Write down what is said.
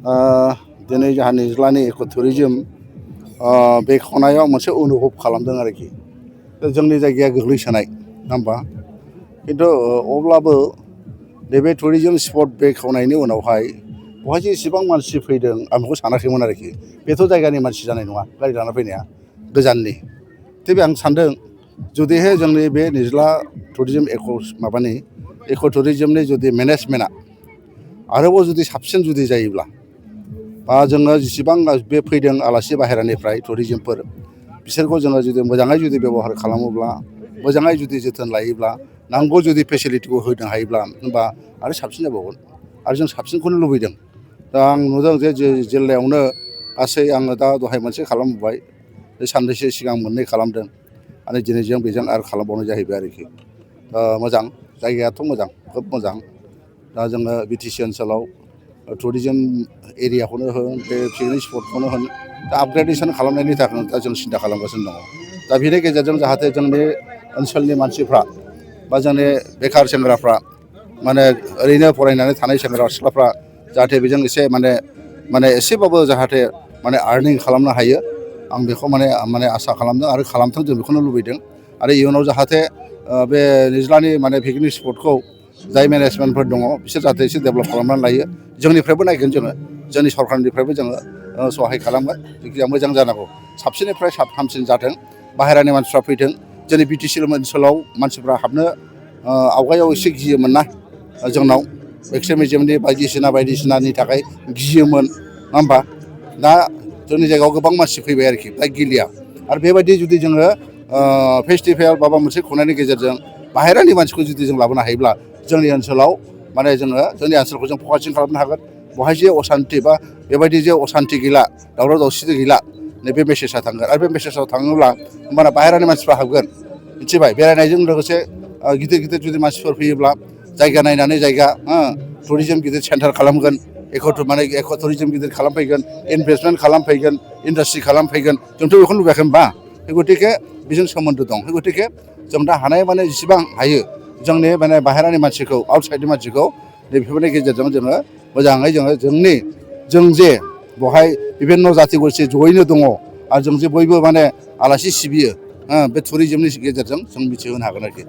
दिनै जोंहा निज्लानि इक' टुरिजम बेखेवनायाव मोनसे अनुभब खालामदों आरोखि जोंनि जायगाया गोग्लैसोनाय नङा होमबा खिन्थु अब्लाबो नैबे टुरिजम स्पट बेखेवनायनि उनावहाय बहाय जे इसेबां मानसि फैदों आं बेखौ सानाखैमोन आरोखि बेथ' जायगानि मानसि जानाय नङा गारि लाना फैनाया गोजाननि थिग आं सानदों जुदिहाय जोंनि बे निज्ला टुरिजम इक' टुरिजमनि जुदि मेनेजमेन्टआ आरोबाव जुदि साबसिन जुदि जायोब्ला बा जोङो जेसेबां बे फैदों आलासि बाहेरानिफ्राय टुरिजमफोर बिसोरखौ जोङो जुदि मोजाङै जुदि बेब'हार खालामोब्ला मोजाङै जुदि जोथोन लायोब्ला नांगौ जुदि फेसिलिटिखौ होनो हायोब्ला होनबा आरो साबसिन जाबावगोन आरो जों साबसिनखौनो लुबैदों दा आं नुदों जे जिल्लायावनो गासै आङो दा दहाय मोनसे खालामबाय साननैसो सिगां मोननै खालामदों आरो दिनै जों बेजों आरो खालामबावनाय जाहैबाय आरोखि मोजां जायगायाथ' मोजां खोब मोजां दा जोङो बिटिसि ओनसोलाव टुरिजम एरियाखौनो होन बे पिकनिक स्पटखौनो होन दा आपग्रेडेसन खालामनायनि थाखाय दा जों सिन्था खालामगासिनो दङ दा बेनि गेजेरजों जाहाथे जोंनि ओनसोलनि मानसिफ्रा बा जोंनि बेखार सेंग्राफ्रा माने ओरैनो फरायनानै थानाय सेंग्रा सिख्लाफ्रा जाहाथे बेजों एसे माने एसेबाबो जाहाथे माने आर्निं खालामनो हायो आं बेखौ माने आसा खालामदों आरो खालामथों जों बेखौनो लुबैदों आरो इयुनाव जाहाथे बे निज्लानि पिकनिक स्पटखौ जाय मेनेजमेन्टफोर दङ बिसोर जाहाथे एसे डेभेलप खालामनानै लायो जोंनिफ्रायबो नायगोन जोङो जोंनि सरकारनिफ्रायबो जोङो सहाय खालामगोन जायखिजाया मोजां जानांगौ साबसिननिफ्राय हामसिन जाथों बाहेरानि मानसिफ्रा फैथों जोंनि बिटिसि ओनसोलाव मानसिफ्रा हाबनो आवगायाव एसे गियोमोन ना जोंनाव एक्सट्रिमिजमनि बायदिसिनानि थाखाय गियोमोन नङा होमबा दा जोंनि जायगायाव गोबां मानसि फैबाय आरोखि दा गिलिया आरो बेबायदि जुदि जोङो फेस्टिभेल माबा मोनसे खुंनायनि गेजेरजों बाहेरानि मानसिखौ जुदि जों लाबोनो हायोब्ला जोंनि ओनसोलाव माने जोङो जोंनि ओनसोलखौ जों फकासिं खालामनो हागोन बहाय जे असान्थि बा बेबायदि जे असान्थि गैला दावराव दावसि गैला नैबे मेसेजआ थांगोन आरो बे मेसेजाव थाङोब्ला होमबाना बाहेरानि मानसिफ्रा हाबगोन मिथिबाय बेरायनायजों लोगोसे गिदिर गिदिर जुदि मानसिफोर फैयोब्ला जायगा नायनानै जायगा टुरिजम गिदिर सेन्टार खालामगोन इक' टुरिजम गिदिर खालामफैगोन इनभेस्टमेन्ट खालामफैगोन इन्डास्ट्रि खालामफैगोन जोंथ' बेखौनो लुबैयाखै होनबा गतिके बेजों सोमोन्दो दं गतिके जों दा हानाय जेसेबां हायो जोंनि बाहेरानि मानसिखौ आउटसाइडनि मानसिखौ बेफोरनि गेजेरजों जोङो मोजाङै जों जे बहाय बिभिन्न जाथि गस्थि जयैनो दङ आरो जों जे बयबो आलासि सिबियो बे टुरिजमनि गेजेरजों जों मिथिहोनो हागोन आरोखि